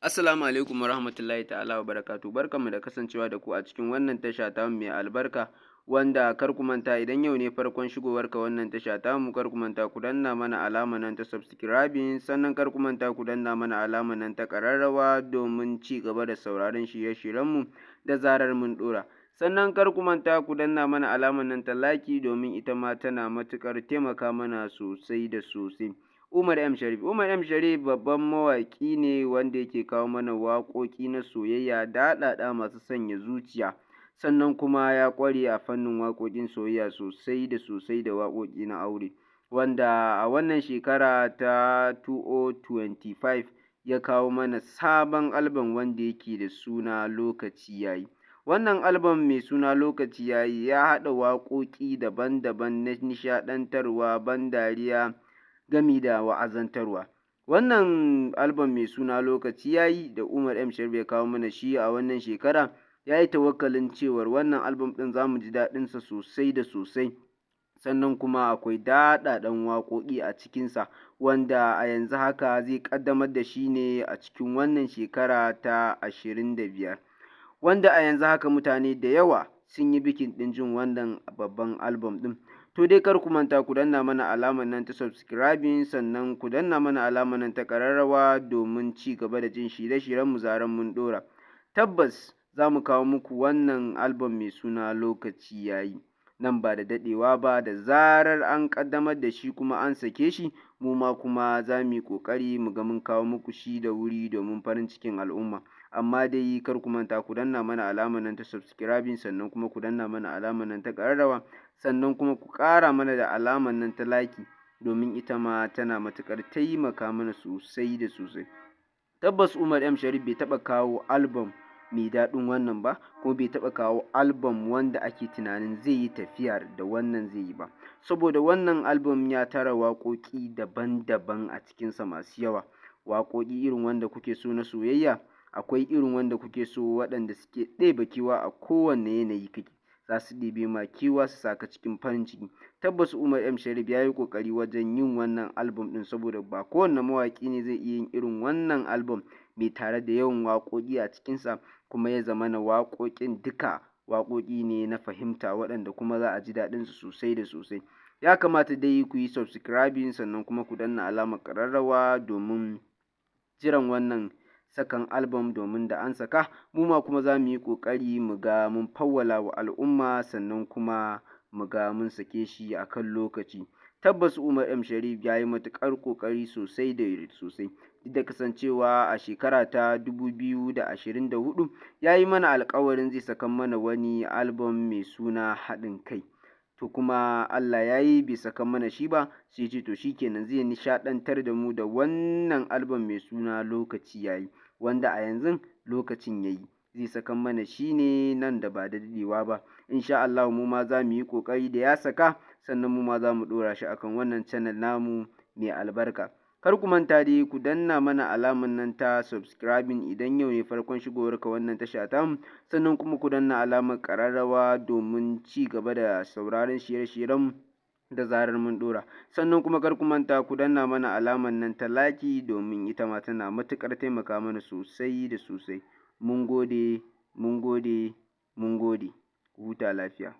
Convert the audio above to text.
Assalamu alaikum warahmatullahi ta'ala wabarakatuh. Barkanmu da kasancewa da ku a cikin wannan tasha tamu mai albarka, wanda kar ku manta idan yau ne farkon shigowarka wannan tasha tamu, kar ku manta ku danna mana alamar nan ta subscribing, sannan kar ku manta ku danna mana alamar nan ta ƙararrawa domin ci gaba da sauraron shirye-shiryenmu da zarar mun ɗora. Sannan kar ku manta ku danna mana alamar nan ta like domin ita ma tana matuƙar taimaka mana sosai da sosai. Umar M. Sharif. Umar M. Sharif babban mawaƙi ne wanda yake kawo mana waƙoƙi na soyayya daɗaɗa masu sanya zuciya, sannan kuma ya ƙware a fannin waƙoƙin soyayya sosai da sosai da waƙoƙi na aure, wanda a wannan shekara ta 2025 ya kawo mana sabon album wanda yake da suna Lokaci Yayi. Wannan album mai suna Lokaci Yayi ya haɗa waƙoƙi daban-daban na nishaɗantarwa, ban dariya, gami da wa'azantarwa. Wannan album mai suna Lokaci Yayi da Umar M. Sharif ya kawo mana shi a wannan shekara, ya yi tawakkalin cewar wannan album ɗin za mu ji daɗinsa sosai da sosai. Sannan kuma akwai daɗaɗɗen waƙoƙi a cikinsa, wanda a yanzu haka zai ƙaddamar da shi ne a cikin wannan shekara ta 25, wanda a yanzu haka mutane da yawa sun yi bikin ɗin jin wannan babban album ɗin. To dai kar ku manta ku danna mana alamar nan ta subscribing, sannan ku danna mana alamar nan ta ƙararrawa domin ci gaba da jin shirye-shiryenmu zaran mun ɗora. Tabbas za mu kawo muku wannan album mai suna Lokaci Yayi nan ba da daɗewa ba, da zarar an ƙaddamar da shi kuma an sake shi, mu ma kuma za mu yi ƙoƙari mu ga mun kawo muku shi da wuri domin farin cikin al'umma. Amma dai kar ku manta ku danna mana alamar nan ta subscribing, sannan kuma ku danna mana alamar nan ta ƙararrawa, sannan kuma ku ƙara mana da alamar nan ta like domin ita ma tana matuƙar taimaka mana sosai da sosai. Tabbas Umar M. Sharif bai taɓa kawo album mai daɗin wannan ba, kuma bai taɓa kawo album wanda ake tunanin zai yi tafiya da wannan zai yi ba, saboda wannan album ya tara waƙoƙi daban-daban a cikinsa masu yawa. Waƙoƙi irin wanda kuke so na soyayya, akwai irin wanda kuke so waɗanda suke ɗebe kewa a kowane yanayi kake, za su ɗebe ma kewa su saka cikin farin ciki. Tabbas Umar M. Sharif ya yi ƙoƙari wajen yin wannan album ɗin, saboda ba kowane mawaƙi ne zai iya yin irin wannan album mai tare da yawan waƙoƙi a cikinsa, kuma ya zamana waƙoƙin duka waƙoƙi ne na fahimta waɗanda kuma za a ji daɗinsu sosai da sosai. Ya kamata dai ku yi subscribing, sannan kuma ku danna alamar ƙararrawa domin jiran wannan sakan album, domin da an saka mu ma kuma za mu yi ƙoƙari mu ga mun fawwala wa al'umma, sannan kuma mu ga mun sake shi a kan lokaci. Tabbas Umar M. Sharif ya yi matuƙar ƙoƙari sosai da sosai, duk da kasancewa a shekara ta 2024 ya yi mana alƙawarin zai saka mana wani album mai suna Haɗin Kai. To kuma Allah ya yi bai saka mana shi ba, sai ce to shi kenan zai nishaɗantar da mu da wannan album mai suna Lokaci Yayi, wanda a yanzu lokacin ya yi. Zai saka mana shi ne nan da ba da daɗewa ba. Insha Allah mu ma za mu yi ƙoƙari da ya saka, sannan mu ma za mu ɗora shi akan wannan channel namu mai albarka. Kar ku manta dai ku danna mana alamar nan ta subscribing idan yau ne farkon shigowarka wannan tasha tamu, sannan kuma ku danna alamar ƙararrawa domin ci gaba da sauraron shirye-shiryenmu da zarar mun ɗora. Sannan kuma kar ku manta ku danna mana alamar nan ta like domin ita ma tana matuƙar taimaka mana sosai da sosai. Mun gode, mun gode, mun gode. Ku huta lafiya.